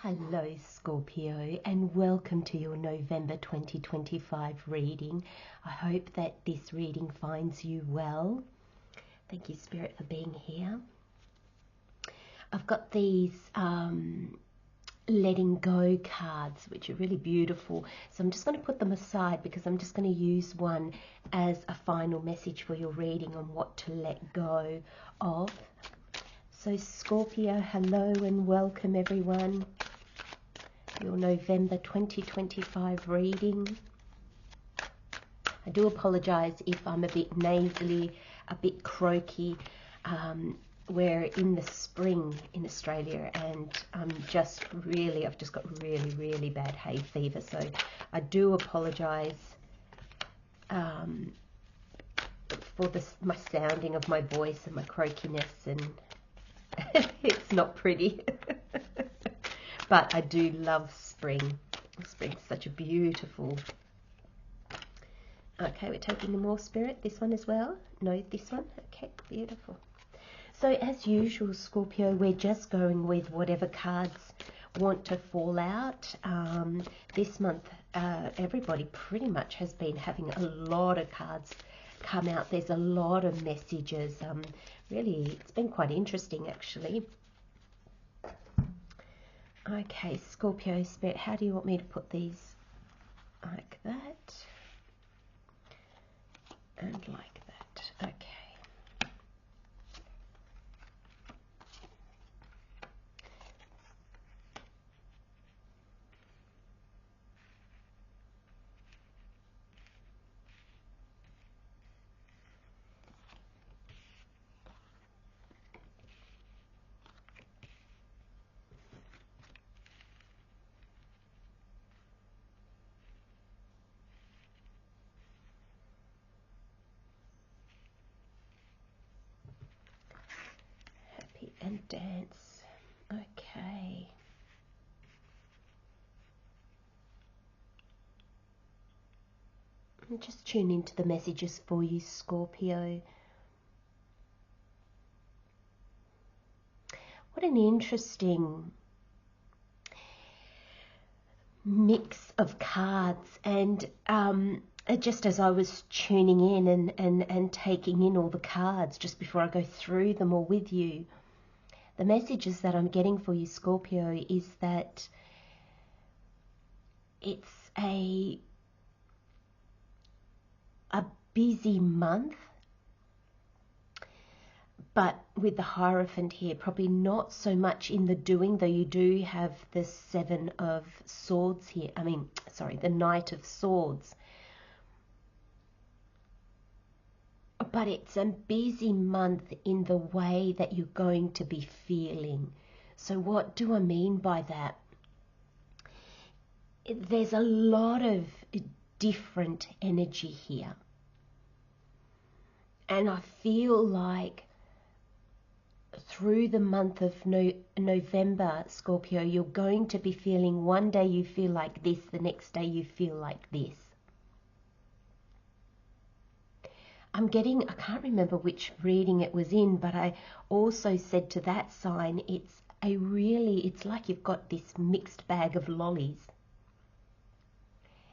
Hello Scorpio, and welcome to your November 2025 reading. I hope that this reading finds you well. Thank you Spirit for being here. I've got these letting go cards which are really beautiful, so I'm just going to put them aside because I'm just going to use one as a final message for your reading on what to let go of. So Scorpio, hello and welcome everyone. Your November 2025 reading. I do apologise if I'm a bit nasally, a bit croaky. We're in the spring in Australia and I've just got really bad hay fever, so I do apologise for my sounding of my voice and my croakiness, and it's not pretty. But I do love spring. Spring's such a beautiful... Okay, we're taking the more Spirit. This one as well? No, this one? Okay, beautiful. So as usual, Scorpio, we're just going with whatever cards want to fall out. This month, everybody pretty much has been having a lot of cards come out. There's a lot of messages. Really, it's been quite interesting, actually. Okay, Scorpio Spirit, how do you want me to put these? Like that. And like that. Okay. And dance. Okay. And just tune into the messages for you, Scorpio. What an interesting mix of cards, and just as I was tuning in and taking in all the cards just before I go through them all with you, the messages that I'm getting for you, Scorpio, is that it's a busy month, but with the Hierophant here, probably not so much in the doing, though you do have the Seven of Swords here. The Knight of Swords. But it's a busy month in the way that you're going to be feeling. So what do I mean by that? There's a lot of different energy here. And I feel like through the month of November, Scorpio, you're going to be feeling, one day you feel like this, the next day you feel like this. I'm getting, I can't remember which reading it was in, but I also said to that sign, it's like you've got this mixed bag of lollies.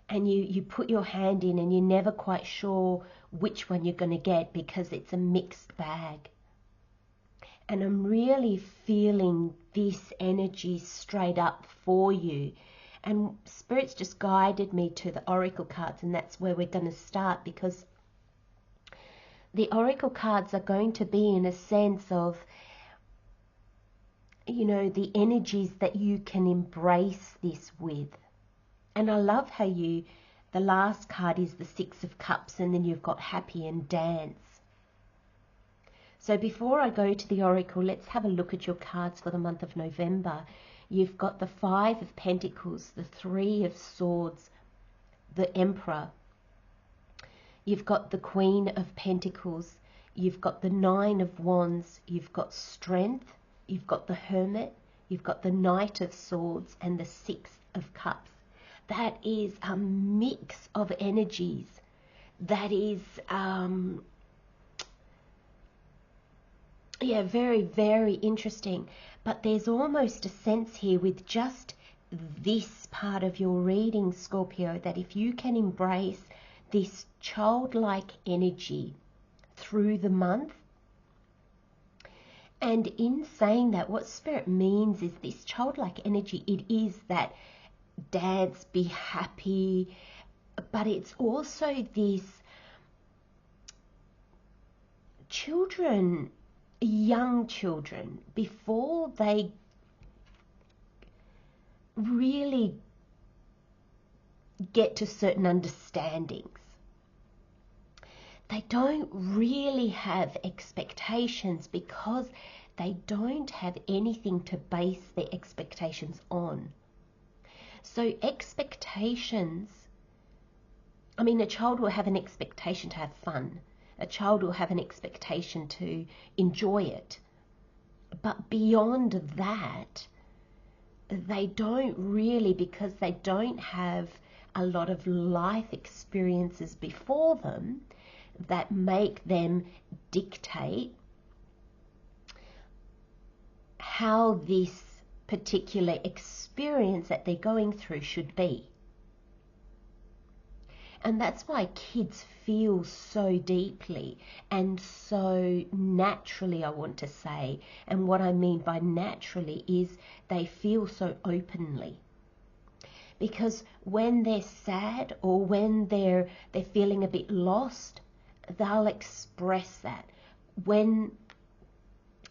And you put your hand in and you're never quite sure which one you're going to get because it's a mixed bag. And I'm really feeling this energy straight up for you. And Spirit's just guided me to the Oracle cards, and that's where we're going to start, because the Oracle cards are going to be in a sense of, the energies that you can embrace this with. And I love how the last card is the Six of Cups, and then you've got happy and dance. So before I go to the Oracle, let's have a look at your cards for the month of November. You've got the Five of Pentacles, the Three of Swords, the Emperor. You've got the Queen of Pentacles. You've got the Nine of Wands. You've got Strength. You've got the Hermit. You've got the Knight of Swords and the Six of Cups. That is a mix of energies. That is, very, very interesting. But there's almost a sense here with just this part of your reading, Scorpio, that if you can embrace this childlike energy through the month, and in saying that, what Spirit means is this childlike energy, it is that dance, be happy, but it's also this children, young children, before they really get to certain understandings, they don't really have expectations because they don't have anything to base their expectations on. So expectations, I mean, a child will have an expectation to have fun. A child will have an expectation to enjoy it. But beyond that, they don't really, because they don't have a lot of life experiences before them that make them dictate how this particular experience that they're going through should be. And that's why kids feel so deeply and so naturally, I want to say. And what I mean by naturally is they feel so openly. Because when they're sad or when they're feeling a bit lost, they'll express that. When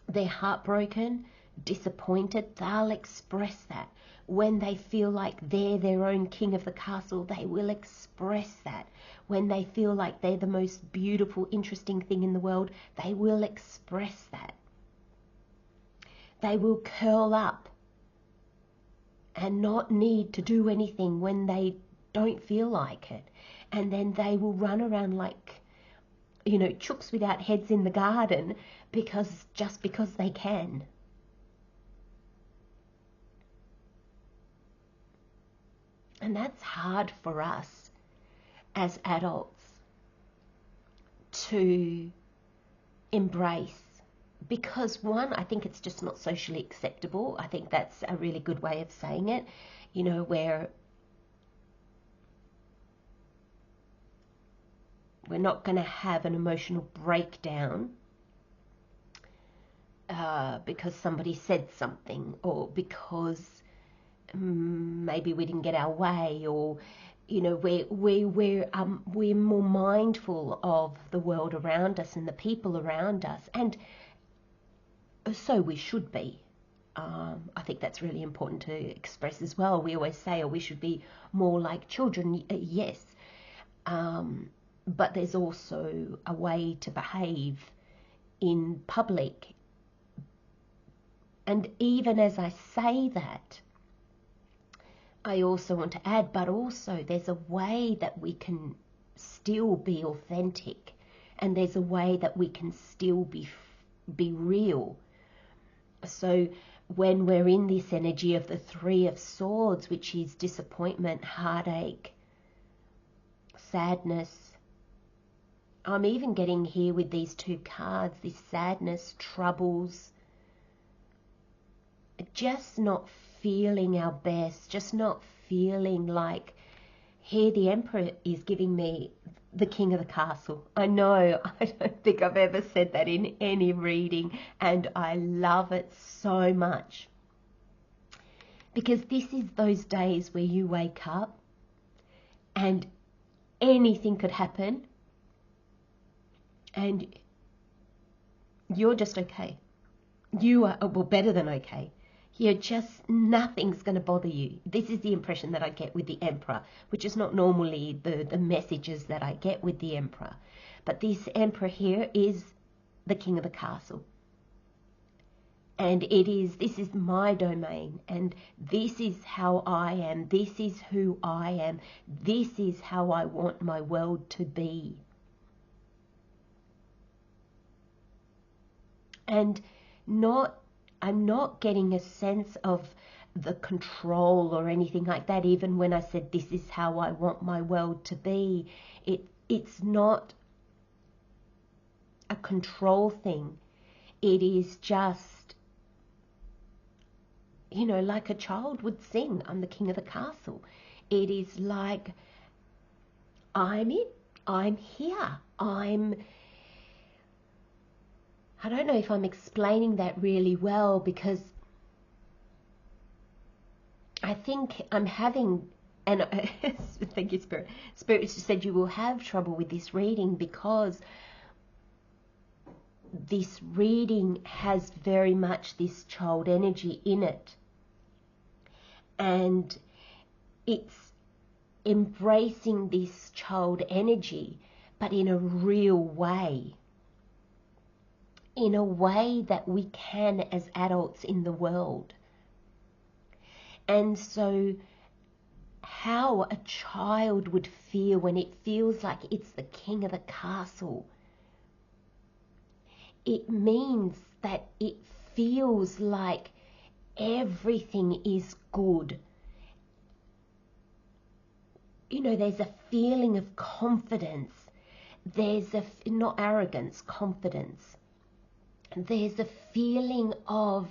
they're heartbroken, disappointed, they'll express that. When they feel like they're their own king of the castle, they will express that. When they feel like they're the most beautiful, interesting thing in the world, they will express that. They will curl up and not need to do anything when they don't feel like it. And then they will run around like, you know, chooks without heads in the garden just because they can. And that's hard for us as adults to embrace. Because one, I think it's just not socially acceptable. I think that's a really good way of saying it, you know, where we're not going to have an emotional breakdown because somebody said something, or because maybe we didn't get our way, or you know, we're more mindful of the world around us and the people around us, and so we should be. I think that's really important to express as well. We always say, oh, we should be more like children. Yes, but there's also a way to behave in public. And even as I say that, I also want to add, but also there's a way that we can still be authentic, and there's a way that we can still be real. So when we're in this energy of the Three of Swords, which is disappointment, heartache, sadness, I'm even getting here with these two cards, this sadness, troubles, just not feeling our best, just not feeling like, here the Emperor is giving me the king of the castle. I know, I don't think I've ever said that in any reading, and I love it so much. Because this is those days where you wake up and anything could happen and you're just okay. You are, well, better than okay. You're just, nothing's going to bother you. This is the impression that I get with the Emperor, which is not normally the messages that I get with the Emperor. But this Emperor here is the king of the castle. And this is my domain, and this is how I am, this is who I am, this is how I want my world to be. And I'm not getting a sense of the control or anything like that. Even when I said this is how I want my world to be, it's not a control thing. It is just, you know, like a child would sing, I'm the king of the castle. It is like, I'm it, I'm here, I don't know if I'm explaining that really well, because I think I'm having, and thank you, Spirit. Spirit said you will have trouble with this reading because this reading has very much this child energy in it. And it's embracing this child energy, but in a real way. In a way that we can as adults in the world. And so how a child would feel when it feels like it's the king of the castle. It means that it feels like everything is good. You know, there's a feeling of confidence. There's not arrogance, confidence. There's a feeling of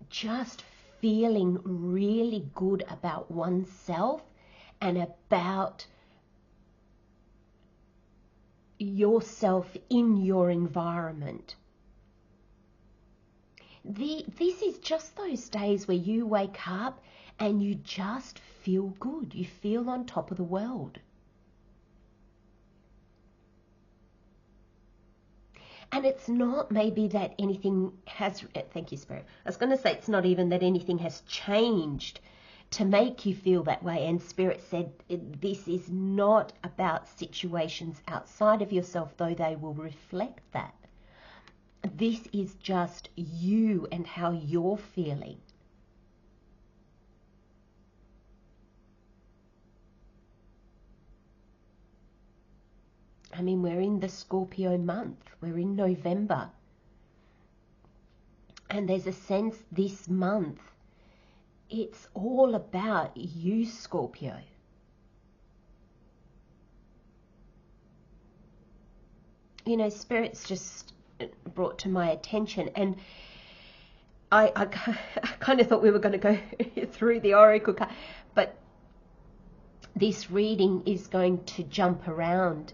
just feeling really good about oneself and about yourself in your environment. This is just those days where you wake up and you just feel good. You feel on top of the world. And it's not maybe that anything has, thank you, Spirit. I was going to say it's not even that anything has changed to make you feel that way. And Spirit said this is not about situations outside of yourself, though they will reflect that. This is just you and how you're feeling. I mean, we're in the Scorpio month. We're in November. And there's a sense this month, it's all about you, Scorpio. You know, Spirit's just brought to my attention, and I kind of thought we were going to go through the oracle card, but this reading is going to jump around,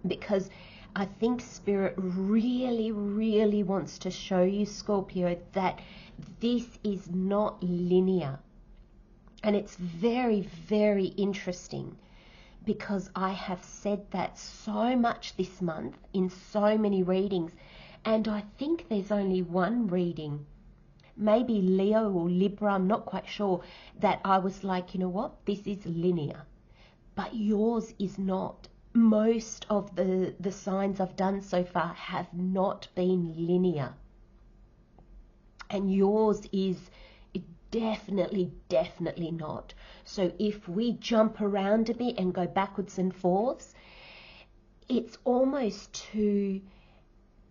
because I think Spirit really, really wants to show you, Scorpio, that this is not linear. And it's very, very interesting, because I have said that so much this month in so many readings, and I think there's only one reading, maybe Leo or Libra, I'm not quite sure, that I was like, you know what, this is linear, but yours is not. Most of the signs I've done so far have not been linear. And yours is definitely, definitely not. So if we jump around a bit and go backwards and forwards, it's almost to,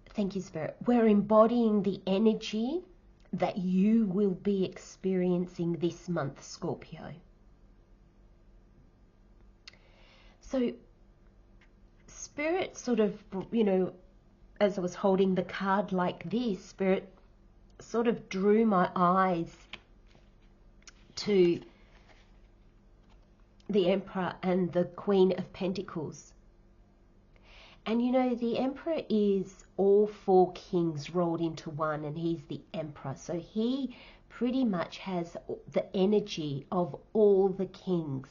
thank you, Spirit, we're embodying the energy that you will be experiencing this month, Scorpio. So Spirit sort of, you know, as I was holding the card like this, Spirit sort of drew my eyes to the Emperor and the Queen of Pentacles. And you know, the Emperor is all four kings rolled into one, and he's the Emperor. So he pretty much has the energy of all the kings.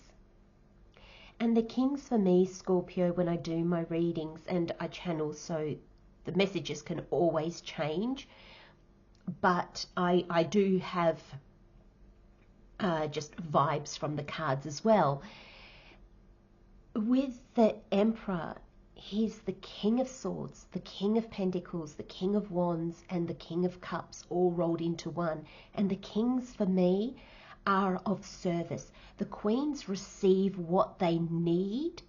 And the kings for me, Scorpio, when I do my readings and I channel, so the messages can always change, but I do have just vibes from the cards as well. With the Emperor, he's the King of Swords, the King of Pentacles, the King of Wands, and the King of Cups all rolled into one. And the kings for me are of service. The queens receive what they need.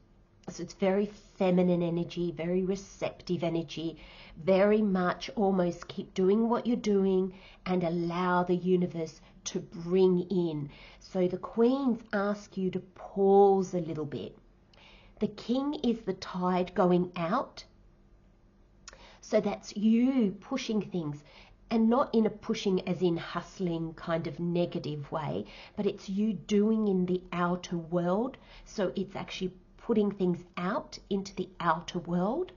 So it's very feminine energy, very receptive energy, very much almost keep doing what you're doing and allow the universe to bring in. So the queens ask you to pause a little bit. The king is the tide going out. So that's you pushing things. And not in a pushing as in hustling kind of negative way, but it's you doing in the outer world. So it's actually putting things out into the outer world.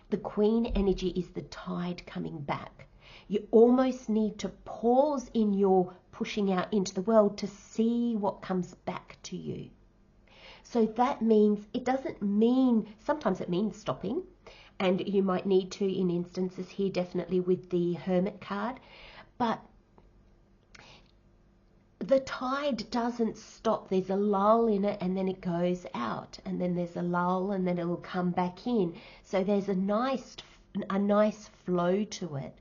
The Queen energy is the tide coming back. You almost need to pause in your pushing out into the world to see what comes back to you. So that means, it doesn't mean, sometimes it means stopping, and you might need to in instances here, definitely with the Hermit card, but the tide doesn't stop. There's a lull in it and then it goes out, and then there's a lull and then it will come back in. So there's a nice flow to it.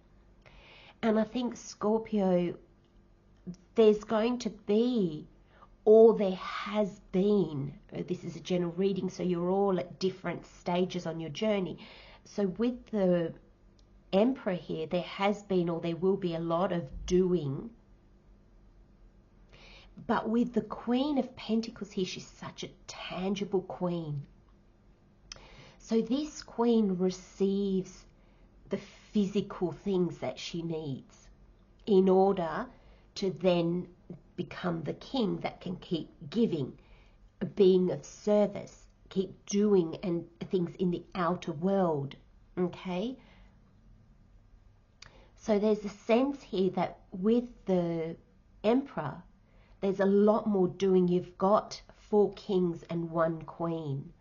And I think, Scorpio, there's going to be, or there has been, this is a general reading, so you're all at different stages on your journey. So with the Emperor here, there has been, or there will be, a lot of doing. But with the Queen of Pentacles here, she's such a tangible queen. So this queen receives the physical things that she needs in order to then become the king that can keep giving, being of service, keep doing and things in the outer world. Okay? So there's a sense here that with the Emperor, there's a lot more doing. You've got 4 kings and 1 queen.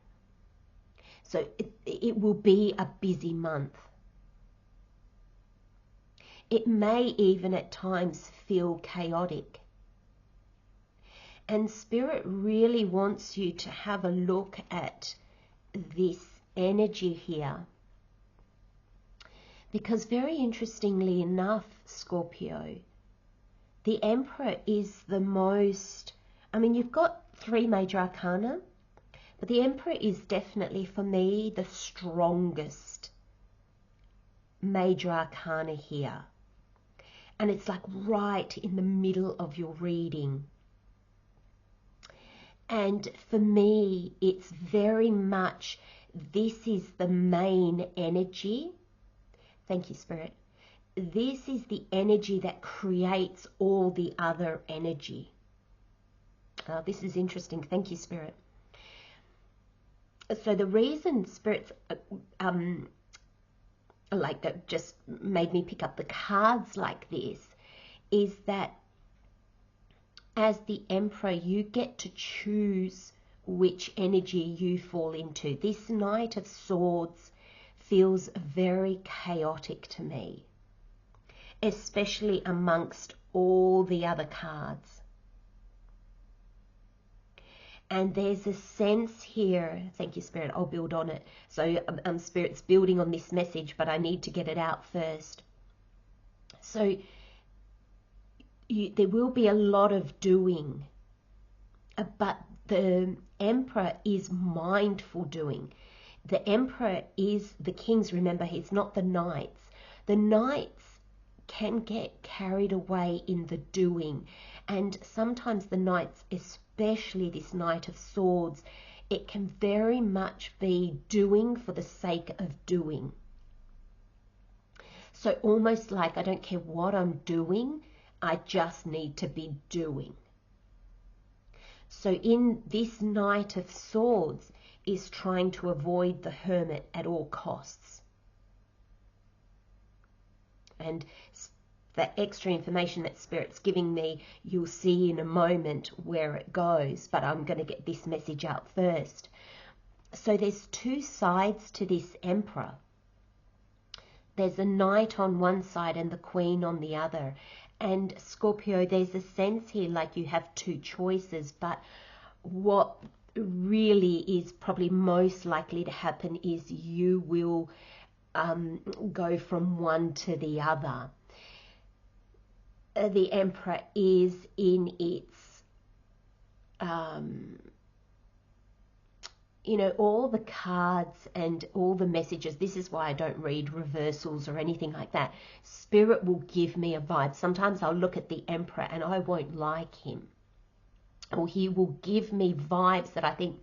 So it will be a busy month. It may even at times feel chaotic. And Spirit really wants you to have a look at this energy here. Because very interestingly enough, Scorpio, the Emperor is the most, I mean, you've got 3 major arcana, but the Emperor is definitely, for me, the strongest major arcana here. And it's like right in the middle of your reading. And for me, it's very much, this is the main energy. Thank you, Spirit. This is the energy that creates all the other energy. This is interesting. Thank you, Spirit. So the reason Spirit's just made me pick up the cards like this is that as the Emperor, you get to choose which energy you fall into. This Knight of Swords feels very chaotic to me, especially amongst all the other cards. And there's a sense here, thank you, Spirit, I'll build on it. So Spirit's building on this message, but I need to get it out first. So there will be a lot of doing, but the Emperor is mindful doing. The Emperor is the kings, remember, he's not the knights. The knights can get carried away in the doing, and sometimes the knights, especially this Knight of Swords, it can very much be doing for the sake of doing. So almost like, I don't care what I'm doing, I just need to be doing. So in this Knight of Swords is trying to avoid the Hermit at all costs. And the extra information that Spirit's giving me, you'll see in a moment where it goes, but I'm going to get this message out first. So there's 2 sides to this Emperor. There's a Knight on one side and the Queen on the other. And Scorpio, there's a sense here like you have 2 choices, but what really is probably most likely to happen is you will go from one to the other. The Emperor is in its, all the cards and all the messages. This is why I don't read reversals or anything like that. Spirit will give me a vibe. Sometimes I'll look at the Emperor and I won't like him. Or he will give me vibes that I think,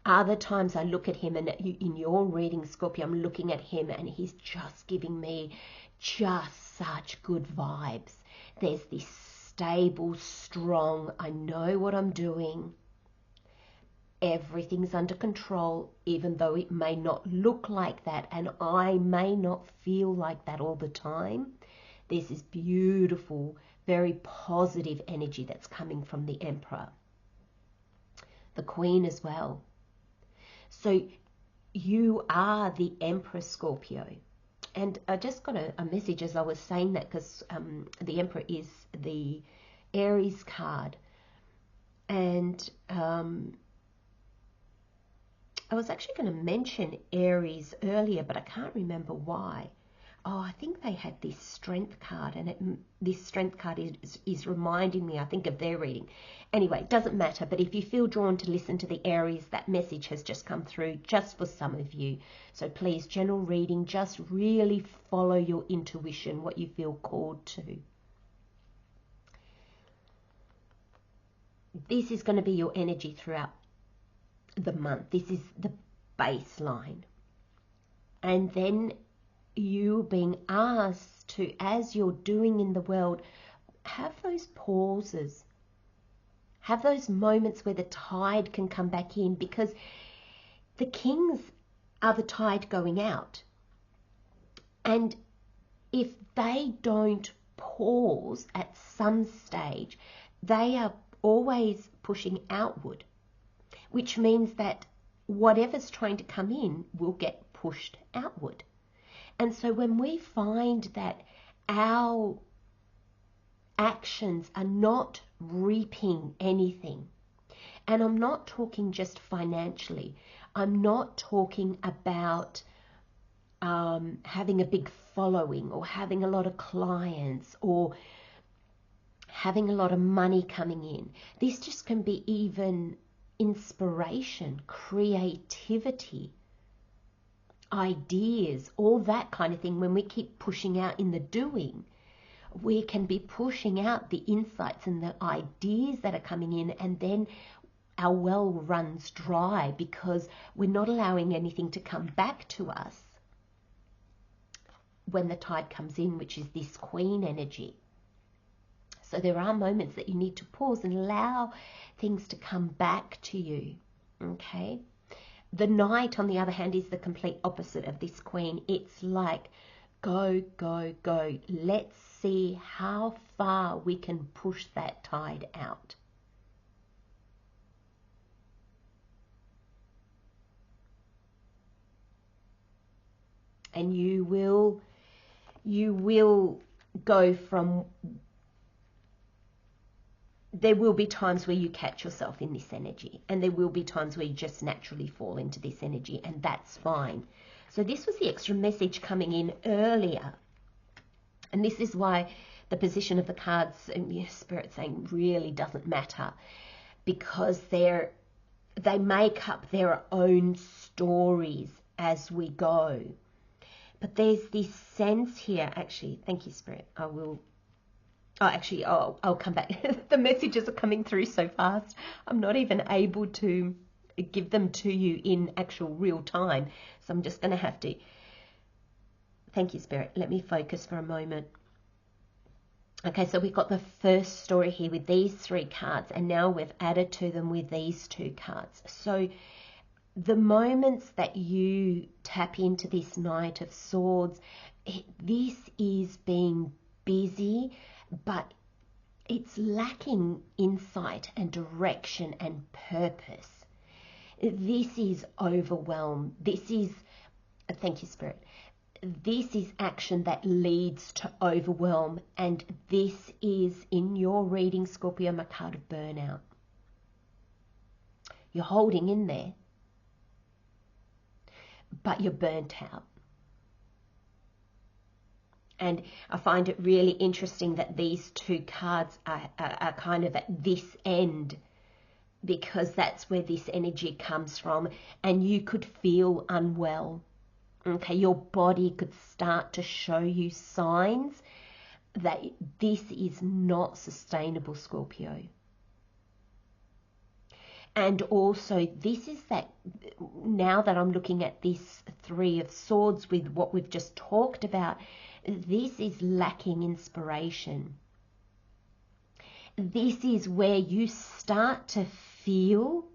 Other times I look at him, and in your reading, Scorpio, I'm looking at him and he's just giving me just such good vibes. There's this stable, strong, I know what I'm doing. Everything's under control, even though it may not look like that, and I may not feel like that all the time. There's this beautiful, very positive energy that's coming from the Emperor. The Queen as well. So you are the Emperor, Scorpio. And I just got a message as I was saying that, because the Emperor is the Aries card. And I was actually going to mention Aries earlier, but I can't remember why. Oh, I think they had this Strength card, and this Strength card is reminding me, I think, of their reading. Anyway, it doesn't matter, but if you feel drawn to listen to the Aries, that message has just come through just for some of you. So please, general reading, just really follow your intuition, what you feel called to. This is going to be your energy throughout the month. This is the baseline. And then you being asked to, as you're doing in the world, have those pauses. Have those moments where the tide can come back in, because the kings are the tide going out. And if they don't pause at some stage, they are always pushing outward, which means that whatever's trying to come in will get pushed outward. And so when we find that our actions are not reaping anything, and I'm not talking just financially, I'm not talking about having a big following or having a lot of clients or having a lot of money coming in. This just can be even inspiration, creativity, ideas, all that kind of thing. When we keep pushing out in the doing, we can be pushing out the insights and the ideas that are coming in, and then our well runs dry because we're not allowing anything to come back to us when the tide comes in, which is this Queen energy. So there are moments that you need to pause and allow things to come back to you, okay? The Knight, on the other hand, is the complete opposite of this Queen. It's like, go, go, go. Let's see how far we can push that tide out. And you will go from, there will be times where you catch yourself in this energy, and there will be times where you just naturally fall into this energy, and that's fine. So this was the extra message coming in earlier. And this is why the position of the cards and your Spirit saying really doesn't matter, because they make up their own stories as we go. But there's this sense here, actually, thank you, Spirit, I'll come back. The messages are coming through so fast, I'm not even able to give them to you in actual real time. So I'm just going to have to, thank you, Spirit, let me focus for a moment. Okay, so we've got the first story here with these three cards, and now we've added to them with these two cards. So the moments that you tap into this Knight of Swords, this is being busy, but it's lacking insight and direction and purpose. This is overwhelm. This is, thank you, Spirit, this is action that leads to overwhelm, and this is, in your reading, Scorpio, my card of burnout. You're holding in there, but you're burnt out. And I find it really interesting that these two cards are kind of at this end, because that's where this energy comes from, and you could feel unwell. Okay, your body could start to show you signs that this is not sustainable, Scorpio. And also, this is that, now that I'm looking at this Three of Swords with what we've just talked about, This is lacking inspiration. This is where you start to feel,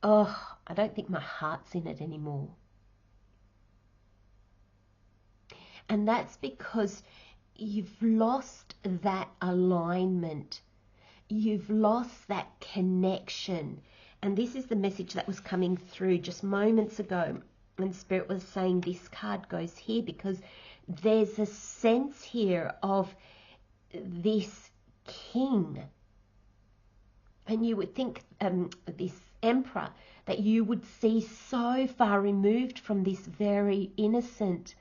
oh, I don't think my heart's in it anymore. And that's because you've lost that alignment. You've lost that connection. And this is the message that was coming through just moments ago. And Spirit was saying this card goes here because there's a sense here of this king. And you would think this emperor that you would see so far removed from this very innocent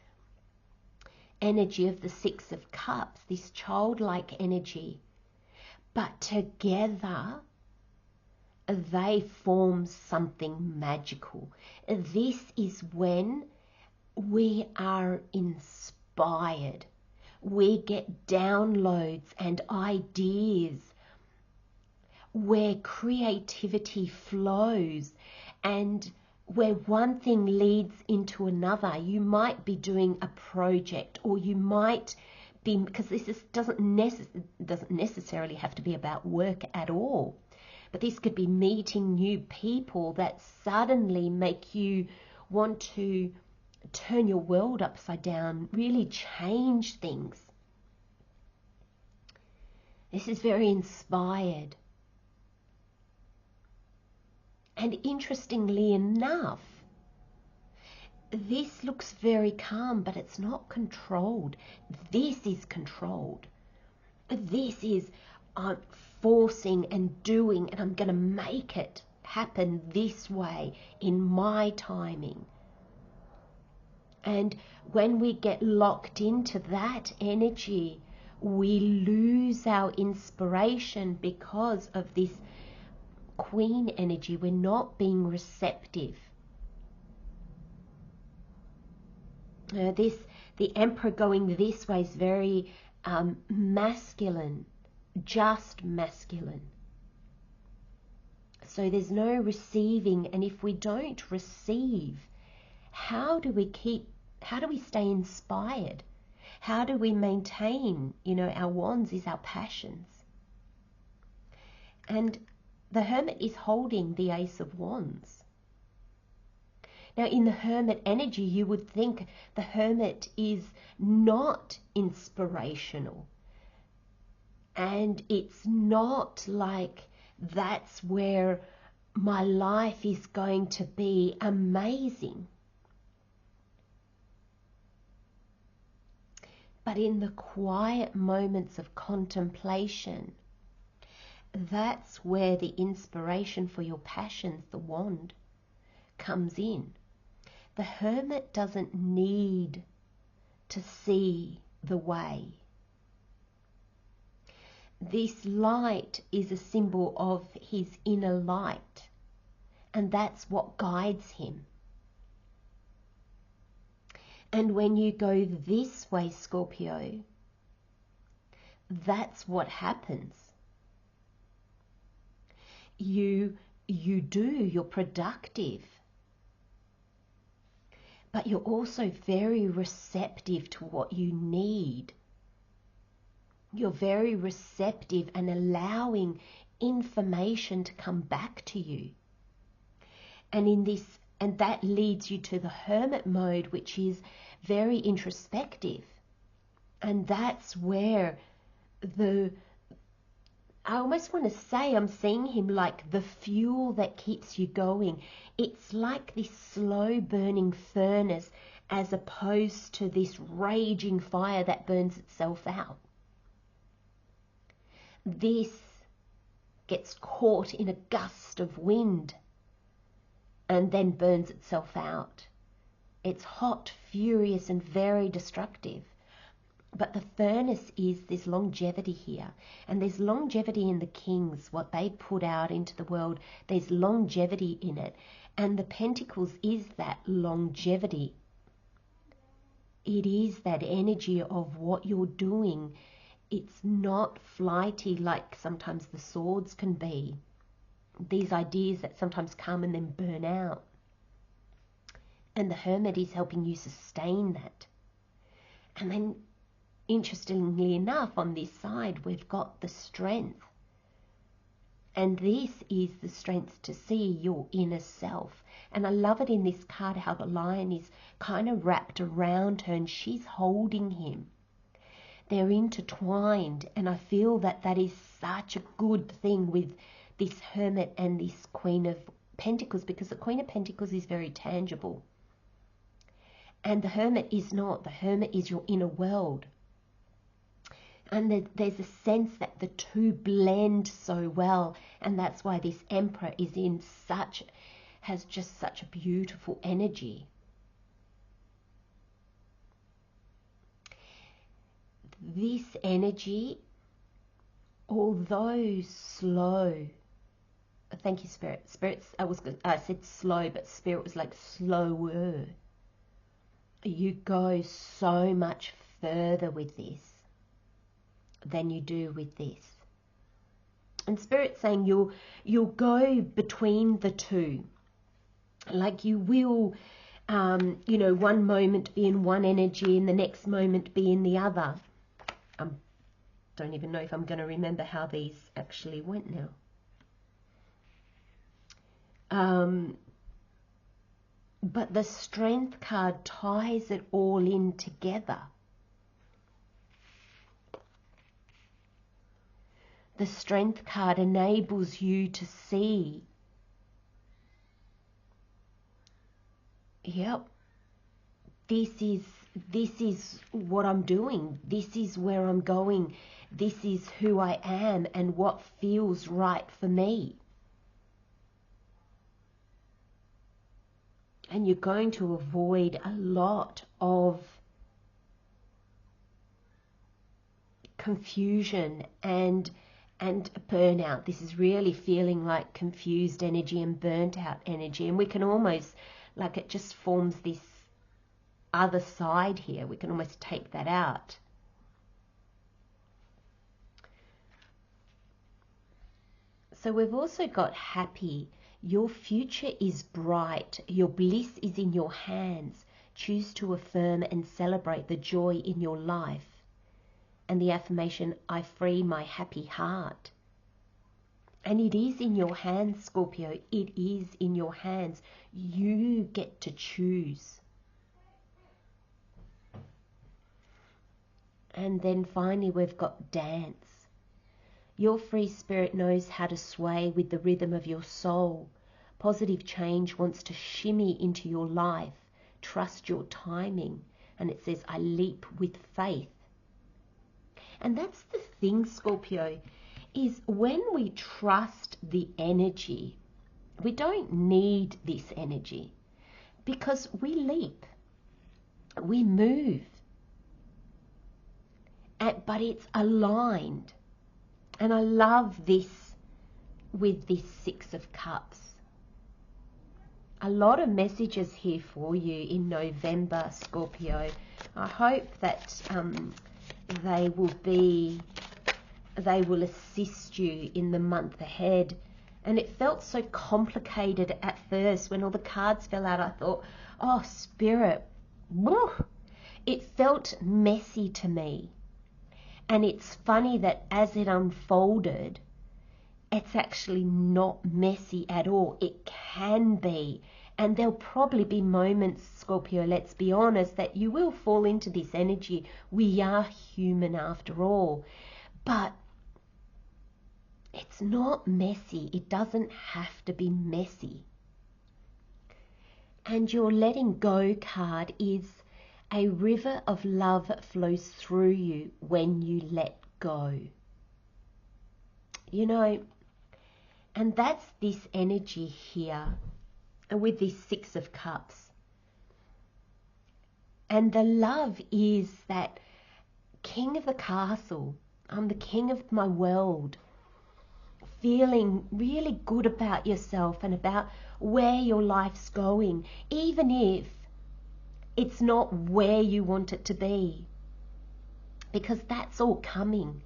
energy of the Six of Cups, this childlike energy. But together, they form something magical. This is when we are inspired. We get downloads and ideas, where creativity flows and where one thing leads into another. You might be doing a project, or you might be, because doesn't necessarily have to be about work at all, but this could be meeting new people that suddenly make you want to turn your world upside down, really change things. This is very inspired. And interestingly enough, this looks very calm, but it's not controlled. This is controlled. This is forcing and doing, and I'm going to make it happen this way in my timing. And when we get locked into that energy, we lose our inspiration because of this Queen energy. We're not being receptive. The Emperor going this way is very masculine, just masculine. So there's no receiving, and if we don't receive, how do we stay inspired? How do we maintain, our wands is our passions. And the Hermit is holding the Ace of Wands. Now, in the Hermit energy, you would think the Hermit is not inspirational. And it's not like that's where my life is going to be amazing. But in the quiet moments of contemplation, that's where the inspiration for your passions, the wand, comes in. The Hermit doesn't need to see the way. This light is a symbol of his inner light, and that's what guides him. And when you go this way, Scorpio, that's what happens. You're productive, but you're also very receptive to what you need. You're very receptive and allowing information to come back to you. And that leads you to the Hermit mode, which is very introspective. And that's where I almost want to say, I'm seeing him like the fuel that keeps you going. It's like this slow burning furnace as opposed to this raging fire that burns itself out. This gets caught in a gust of wind and then burns itself out. It's hot, furious, and very destructive. But the furnace is this longevity here. And there's longevity in the kings, what they put out into the world. There's longevity in it. And the Pentacles is that longevity. It is that energy of what you're doing. It's not flighty like sometimes the swords can be. These ideas that sometimes come and then burn out. And the Hermit is helping you sustain that. And then interestingly enough, on this side, we've got the Strength. And this is the strength to see your inner self. And I love it in this card how the lion is kind of wrapped around her and she's holding him. They're intertwined, and I feel that that is such a good thing with this Hermit and this Queen of Pentacles, because the Queen of Pentacles is very tangible. And the Hermit is not. The Hermit is your inner world. And there's a sense that the two blend so well, and that's why this Emperor is has just such a beautiful energy. This energy, although slow, thank you, Spirit. I said slow, but Spirit was like slower. You go so much further with this than you do with this. And Spirit's saying you'll go between the two. Like you will, one moment be in one energy and the next moment be in the other. Don't even know if I'm going to remember how these actually went now. But the Strength card ties it all in together. The Strength card enables you to see, yep, this is what I'm doing. This is where I'm going. This is who I am and what feels right for me. And you're going to avoid a lot of confusion and burnout. This is really feeling like confused energy and burnt out energy. And we can almost, like, it just forms this other side here. We can almost take that out. So we've also got happy. Your future is bright. Your bliss is in your hands. Choose to affirm and celebrate the joy in your life. And the affirmation, I free my happy heart. And it is in your hands, Scorpio. It is in your hands. You get to choose. And then finally we've got dance. Your free spirit knows how to sway with the rhythm of your soul. Positive change wants to shimmy into your life. Trust your timing. And it says, I leap with faith. And that's the thing, Scorpio, is when we trust the energy, we don't need this energy because we leap, we move, but it's aligned. And I love this with this Six of Cups. A lot of messages here for you in November, Scorpio. I hope that they will assist you in the month ahead. And it felt so complicated at first when all the cards fell out. I thought, oh, Spirit, woo! It felt messy to me. And it's funny that as it unfolded, it's actually not messy at all. It can be. And there'll probably be moments, Scorpio, let's be honest, that you will fall into this energy. We are human after all. But it's not messy. It doesn't have to be messy. And your letting go card is a river of love flows through you when you let go. You know, and that's this energy here with this Six of Cups. And the love is that king of the castle. I'm the king of my world. Feeling really good about yourself and about where your life's going, even if it's not where you want it to be, because that's all coming.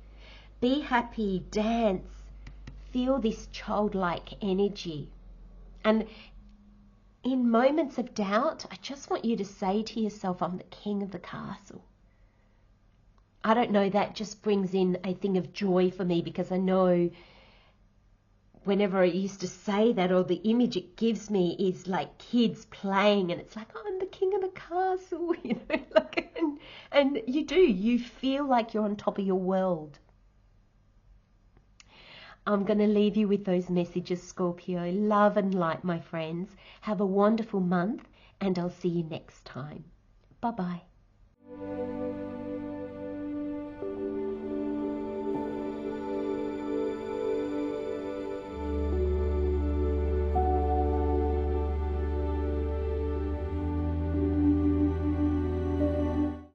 Be happy, dance, feel this childlike energy. And in moments of doubt, I just want you to say to yourself, I'm the king of the castle. I don't know, that just brings in a thing of joy for me, because I know whenever I used to say that, or the image it gives me is like kids playing, and it's like, oh, I'm the king of the castle, you know, like, and you feel like you're on top of your world. I'm going to leave you with those messages, Scorpio. Love and light, my friends. Have a wonderful month, and I'll see you next time. Bye-bye.